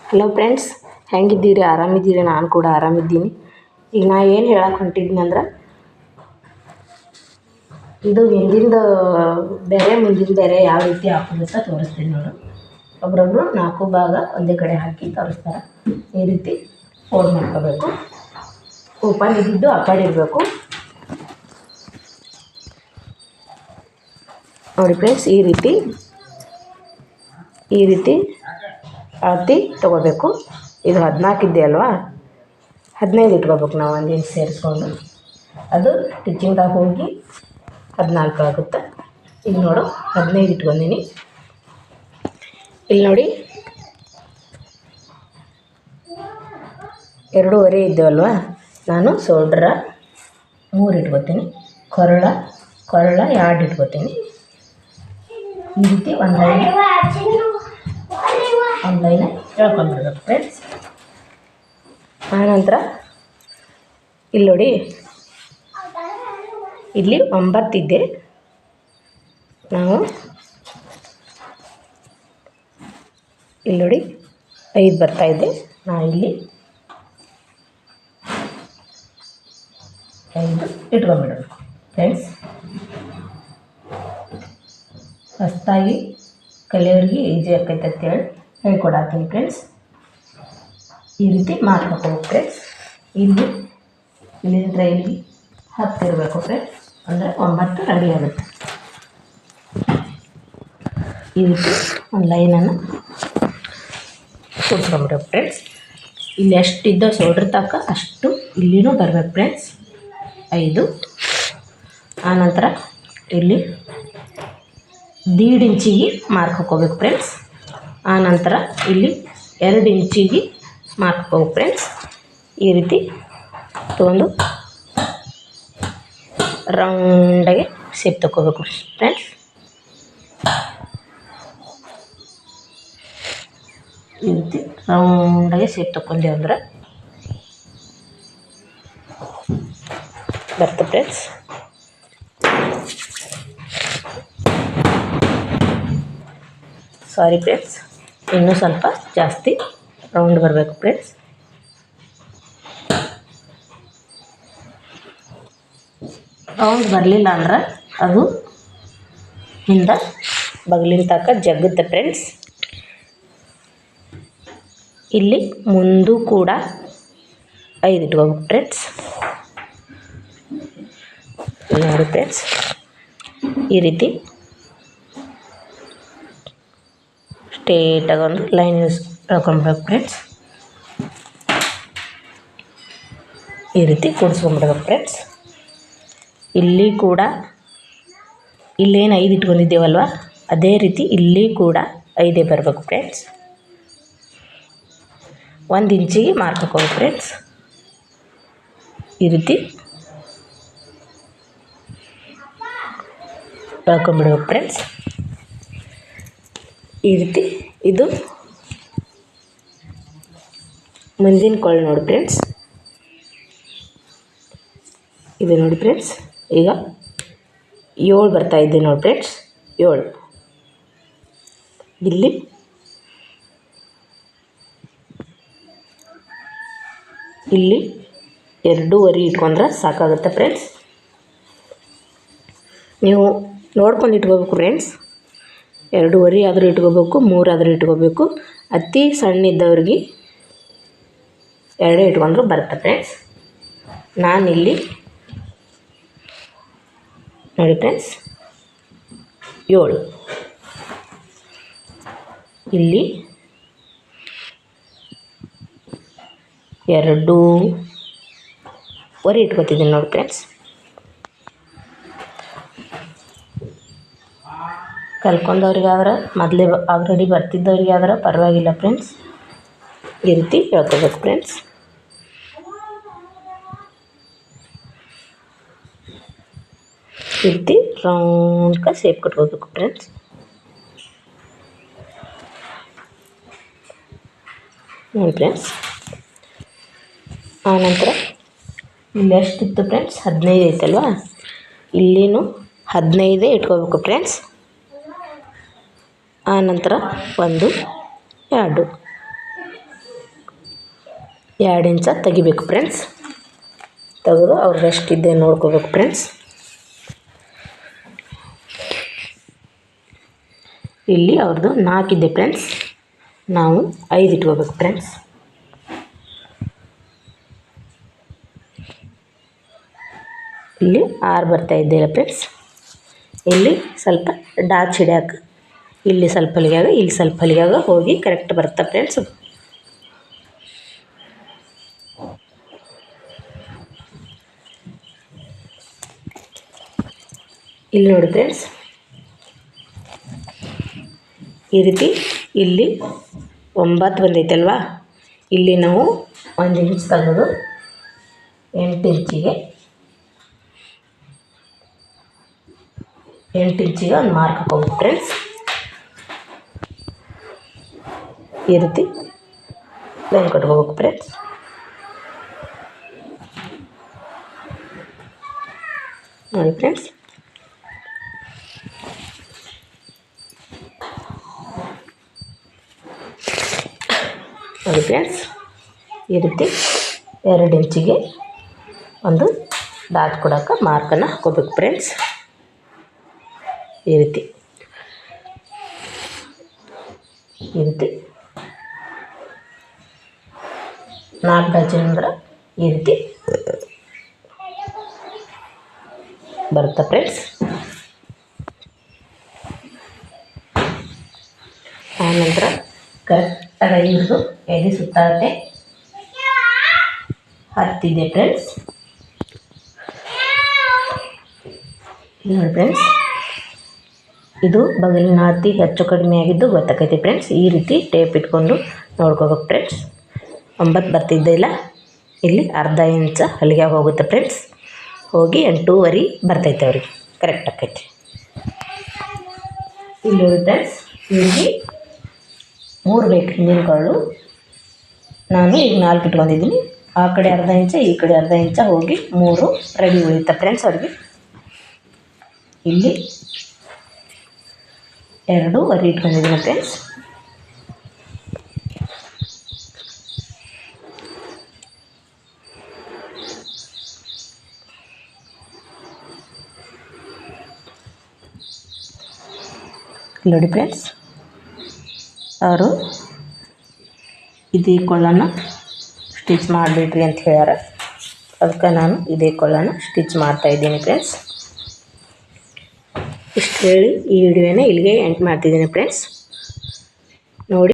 Hello friends, ಹೆಂಗಿದ್ದೀರಿ? ಆರಾಮಿದ್ದೀರಿ? ನಾನು ಕೂಡ ಆರಾಮಿದ್ದೀನಿ. ಈಗ ನಾ ಏನು ಹೇಳಕ್ಕೆ ಹೊಂಟಿದ್ದೀನಿ ಅಂದ್ರೆ, ಇದು ಹಿಂದಿಂದ ಬೇರೆ ಮುಂದಿನ ಬೇರೆ ಯಾವ ರೀತಿ ಹಾಕೋದು ತೋರಿಸ್ತೀನಿ ನೋಡು. ಒಬ್ರೊಬ್ರು 4 ಭಾಗ ಒಂದೇ ಕಡೆ ಹಾಕಿ ತೋರಿಸ್ತಾರೆ. ಈ ರೀತಿ ಫೋಲ್ಡ್ ಮಾಡ್ಕೋಬೇಕು. ಓಪನ್ ಇದ್ದಿದ್ದು ಆ ಕಡೆ ಇರಬೇಕು ನೋಡಿ ಫ್ರೆಂಡ್ಸ್. ಈ ರೀತಿ ಅಳತೆ ತೊಗೋಬೇಕು. ಇದು 14 ಇದೆ ಅಲ್ವಾ, 15 ಇಟ್ಕೋಬೇಕು ನಾವು. 1 ಇಂಚ್ ಸೇರಿಸ್ಕೊಂಡು ಅದು ಸ್ಟಿಚಿಂಗ್ದಾಗ ಹೋಗಿ 14 ಆಗುತ್ತೆ. ಈಗ ನೋಡು 15 ಇಟ್ಕೊಂಡೀನಿ. ಇಲ್ಲಿ ನೋಡಿ 2.5 ಇದ್ದೇವಲ್ವ, ನಾನು ಶೋಲ್ಡ್ರ 3 ಇಟ್ಕೋತೀನಿ, ಕೊರಳ 2 ಇಟ್ಕೋತೀನಿ. ಈ ರೀತಿ ಒಂದು ಲೈನ್ ಹೇಳ್ಕೊಂಡ್ಬಿಡ್ಬೇಕು ಫ್ರೆಂಡ್ಸ್. ಆನಂತರ ಇಲ್ಲಿ ನೋಡಿ, ಇಲ್ಲಿ 9 ಇದೆ. ನಾವು ಇಲ್ಲಿ ನೋಡಿ 5 ಬರ್ತಾಯಿದ್ದೆ. ನಾನು ಇಲ್ಲಿ 5 ಇಟ್ಕೊಂಡ್ಬಿಡೋದು ಫ್ರೆಂಡ್ಸ್. ಹೊಸದಾಗಿ ಕಲಿಯೋರಿಗೆ ಈಜಿ ಆಕೈತೆ ಅಂತೇಳಿ ಹೇಳ್ಕೊಡತ್ತೀನಿ ಫ್ರೆಂಡ್ಸ್. ಈ ರೀತಿ ಮಾಡ್ಕೋಬೇಕು ಫ್ರೆಂಡ್ಸ್. ಇಲ್ಲಿಂದ ಇಲ್ಲಿ 10 ಇರಬೇಕು ಫ್ರೆಂಡ್ಸ್, ಅಂದರೆ 9 ರೆಡಿ ಆಗುತ್ತೆ. ಈ ರೀತಿ ಒಂದು ಲೈನನ್ನು ಕೂಡ್ಸ್ಕೊಂಡ್ಬಿಡ್ಬೇಕು ಫ್ರೆಂಡ್ಸ್. ಇಲ್ಲಿ ಎಷ್ಟಿದ್ದೋ ಶೋಲ್ಡ್ರ್ ತನಕ ಅಷ್ಟು ಇಲ್ಲಿನೂ ಬರಬೇಕು ಫ್ರೆಂಡ್ಸ್, 5. ಆನಂತರ ಇಲ್ಲಿ 1.5 ಇಂಚಿಗೆ ಮಾರ್ಕ್ ಹಾಕ್ಕೋಬೇಕು ಫ್ರೆಂಡ್ಸ್. ಆನಂತರ ಇಲ್ಲಿ 2 ಇಂಚಿಗೆ ಮಾರ್ಕ್ ಹಾಕ್ಕೋಬೇಕು ಫ್ರೆಂಡ್ಸ್. ಈ ರೀತಿ ತೊಗೊಂಡು ರೌಂಡಾಗಿ ಶೇಪ್ ತಗೋಬೇಕು ಫ್ರೆಂಡ್ಸ್. ಈ ರೀತಿ ರೌಂಡಾಗಿ ಶೇಪ್ ತಗೊಂಡೇವೆ ಅಂದ್ರೆ ಬರ್ತದೆ ಫ್ರೆಂಡ್ಸ್. ಸಾರಿ ಫ್ರೆಂಡ್ಸ್, ಇನ್ನೂ ಸ್ವಲ್ಪ ಜಾಸ್ತಿ ರೌಂಡ್ ಬರಬೇಕು ಫ್ರೆಂಡ್ಸ್. ರೌಂಡ್ ಬರಲಿಲ್ಲ ಅಂದ್ರೆ ಅದು ಹಿಂದೆ ಬಗಲಿನ ತನಕ ಜಗ್ಗುತ್ತೆ ಫ್ರೆಂಡ್ಸ್. ಇಲ್ಲಿ ಮುಂದೂ ಕೂಡ 5 ಇಟ್ಕೋಬೇಕು ಫ್ರೆಂಡ್ಸ್. ನೋಡಿ ಫ್ರೆಂಡ್ಸ್, ಈ ರೀತಿ ಸ್ಟ್ರೇಟಾಗಿ ಒಂದು ಲೈನ್ ಹೇಳ್ಕೊಂಡ್ಬೇಕು ಫ್ರೆಂಡ್ಸ್. ಈ ರೀತಿ ಕೂಡಿಸ್ಕೊಂಡ್ಬಿಡ್ಬೇಕು ಫ್ರೆಂಡ್ಸ್. ಇಲ್ಲಿ ಕೂಡ ಇಲ್ಲೇನು 5 ಇಟ್ಕೊಂಡಿದ್ದೇವಲ್ವ, ಅದೇ ರೀತಿ ಇಲ್ಲಿ ಕೂಡ 5 ಬರಬೇಕು ಫ್ರೆಂಡ್ಸ್. 1 ಇಂಚಿಗೆ ಮಾರ್ಕ್ ಹಾಕೋಬೇಕು ಫ್ರೆಂಡ್ಸ್. ಈ ರೀತಿ ಹೇಳ್ಕೊಂಡ್ಬಿಡ್ಬೇಕು ಫ್ರೆಂಡ್ಸ್. ಈ ರೀತಿ ಇದು ಮುಂದಿನ ಕೊಳ್ ನೋಡಿ ಫ್ರೆಂಡ್ಸ್. ಇದು ನೋಡಿ ಫ್ರೆಂಡ್ಸ್, ಈಗ 7 ಬರ್ತಾಯಿದ್ದೆ ನೋಡಿ ಫ್ರೆಂಡ್ಸ್. 7 ಇಲ್ಲಿ ಇಲ್ಲಿ 2.5 ಇಟ್ಕೊಂಡ್ರೆ ಸಾಕಾಗುತ್ತೆ ಫ್ರೆಂಡ್ಸ್. ನೀವು ನೋಡ್ಕೊಂಡು ಇಟ್ಕೋಬೇಕು ಫ್ರೆಂಡ್ಸ್. 2.5 ಆದರೂ ಇಟ್ಕೋಬೇಕು, 3 ಆದರೂ ಇಟ್ಕೋಬೇಕು. ಅತಿ ಸಣ್ಣ ಇದ್ದವ್ರಿಗೆ 2 ಇಟ್ಕೊಂಡ್ರು ಬರುತ್ತೆ ಫ್ರೆಂಡ್ಸ್. ನಾನಿಲ್ಲಿ ನೋಡಿ ಫ್ರೆಂಡ್ಸ್ 7, ಇಲ್ಲಿ 2.5 ಇಟ್ಕೊತಿದ್ದೀನಿ ನೋಡಿ ಫ್ರೆಂಡ್ಸ್. ಕಲ್ತ್ಕೊಂಡವ್ರಿಗೆ ಆದ್ರೆ ಮೊದಲೇ ಆಲ್ರೆಡಿ ಬರ್ತಿದ್ದವ್ರಿಗೆ ಆದ್ರೆ ಪರವಾಗಿಲ್ಲ ಫ್ರೆಂಡ್ಸ್. ಈ ರೀತಿ ಹೇಳ್ಕೋಬೇಕು ಫ್ರೆಂಡ್ಸ್. ಈ ರೀತಿ ರೌಂಡ್ಗೆ ಶೇಪ್ ಕಟ್ಕೋಬೇಕು ಫ್ರೆಂಡ್ಸ್. ನೋಡಿ ಫ್ರೆಂಡ್ಸ್, ಆನಂತರ ಇಲ್ಲಿ ಎಷ್ಟಿತ್ತು ಫ್ರೆಂಡ್ಸ್? 15 ಐತಲ್ವ, ಇಲ್ಲಿನೂ 15 ಇಟ್ಕೋಬೇಕು ಫ್ರೆಂಡ್ಸ್. ಆನಂತರ 1 2 ಇಂಚ ತೆಗಿಬೇಕು ಫ್ರೆಂಡ್ಸ್. ತೆಗೆದು ಅವ್ರದ್ದು ಎಷ್ಟಿದೆ ನೋಡ್ಕೋಬೇಕು ಫ್ರೆಂಡ್ಸ್. ಇಲ್ಲಿ ಅವ್ರದ್ದು 4 ಇದೆ ಫ್ರೆಂಡ್ಸ್, ನಾವು 5 ಇಟ್ಕೋಬೇಕು ಫ್ರೆಂಡ್ಸ್. ಇಲ್ಲಿ 6 ಬರ್ತಾ ಇದ್ದೀರಾ ಫ್ರೆಂಡ್ಸ್. ಇಲ್ಲಿ ಸ್ವಲ್ಪ ಡಾಚ್ ಹಿಡಿಯೋಕೆ ಇಲ್ಲಿ ಸ್ವಲ್ಪ ಹೊಲಿಗೆಯಾಗ ಇಲ್ಲಿ ಸ್ವಲ್ಪ ಹೊಲಿಗೆಯಾಗ ಹೋಗಿ ಕರೆಕ್ಟ್ ಬರುತ್ತೆ ಫ್ರೆಂಡ್ಸ್. ಇಲ್ಲಿ ನೋಡಿ ಫ್ರೆಂಡ್ಸ್, ಈ ರೀತಿ ಇಲ್ಲಿ 9 ಬಂದೈತಲ್ವಾ, ಇಲ್ಲಿ ನಾವು 1 ಇಂಚ್ ತೆಗೆದು 8 ಇಂಚಿಗೆ ಒಂದು ಮಾರ್ಕ್ ಹಾಕೋಬೇಕು ಫ್ರೆಂಡ್ಸ್. ಈ ರೀತಿ ಲೈನ್ ಕಟ್ಕೋಬೇಕು ಫ್ರೆಂಡ್ಸ್. ನೋಡಿ ಫ್ರೆಂಡ್ಸ್, ನೋಡಿ ಫ್ರೆಂಡ್ಸ್, ಈ ರೀತಿ 2 ಇಂಚಿಗೆ ಒಂದು ಡಾಟ್ ಕೊಡೋಕೆ ಮಾರ್ಕನ್ನು ಹಾಕೋಬೇಕು ಫ್ರೆಂಡ್ಸ್. ಈ ರೀತಿ 4 ಡಜನ್ ಅಂದ್ರೆ ಈ ರೀತಿ ಬರುತ್ತೆ ಫ್ರೆಂಡ್ಸ್. ಆನಂತರ ಕರೆಕ್ಟಾಗಿ ಇವ್ರದ್ದು ಎದೆ ಸುತ್ತಾಗುತ್ತೆ 10 ಇದೆ ಫ್ರೆಂಡ್ಸ್. ನೋಡಿ ಫ್ರೆಂಡ್ಸ್, ಇದು ಬಗಲಿನ ಅತಿ ಹೆಚ್ಚು ಕಡಿಮೆ ಆಗಿದ್ದು ಗೊತ್ತಾಗೈತೆ ಫ್ರೆಂಡ್ಸ್. ಈ ರೀತಿ ಟೇಪ್ ಇಟ್ಕೊಂಡು ನೋಡ್ಕೋಬೇಕು ಫ್ರೆಂಡ್ಸ್. 9 ಬರ್ತಿದ್ದಿಲ್ಲ, ಇಲ್ಲಿ ಅರ್ಧ ಇಂಚ ಹೊಲಿಗೆ ಹೋಗುತ್ತೆ ಫ್ರೆಂಡ್ಸ್. ಹೋಗಿ 8.5 ಬರ್ತೈತೆ ಅವ್ರಿಗೆ, ಕರೆಕ್ಟ್ ಆಕೈತಿ. ಇಲ್ಲಿ ನೋಡಿ ಫ್ರೆಂಡ್ಸ್, ಇವ್ರಿಗೆ 3 ಬೇಕು ಹಿಂದಿನ ಕಾಳು. ನಾನು ಈಗ 4 ಇಟ್ಕೊಂಡಿದ್ದೀನಿ. ಆ ಕಡೆ ಅರ್ಧ ಇಂಚ ಈ ಕಡೆ ಅರ್ಧ ಇಂಚ ಹೋಗಿ 3 ರೆಡಿ ಉಳಿಯುತ್ತೆ ಫ್ರೆಂಡ್ಸ್ ಅವ್ರಿಗೆ. ಇಲ್ಲಿ 2.5 ಇಟ್ಕೊಂಡಿದ್ದೀನಿ ಫ್ರೆಂಡ್ಸ್. ನೋಡಿ ಫ್ರೆಂಡ್ಸ್, ಅವರು ಇದೇ ಕೊಳ್ಳನ್ನು ಸ್ಟಿಚ್ ಮಾಡಿಬಿಡ್ರಿ ಅಂತ ಹೇಳ್ಯಾರ. ಅದಕ್ಕೆ ನಾನು ಇದೇ ಕೊಳ್ಳನ್ನು ಸ್ಟಿಚ್ ಮಾಡ್ತಾಯಿದ್ದೀನಿ ಫ್ರೆಂಡ್ಸ್. ಇಷ್ಟು ಹೇಳಿ ಈ ವಿಡಿಯೋನ ಇಲ್ಲಿಗೆ ಎಂಡ್ ಮಾಡ್ತಿದ್ದೀನಿ ಫ್ರೆಂಡ್ಸ್.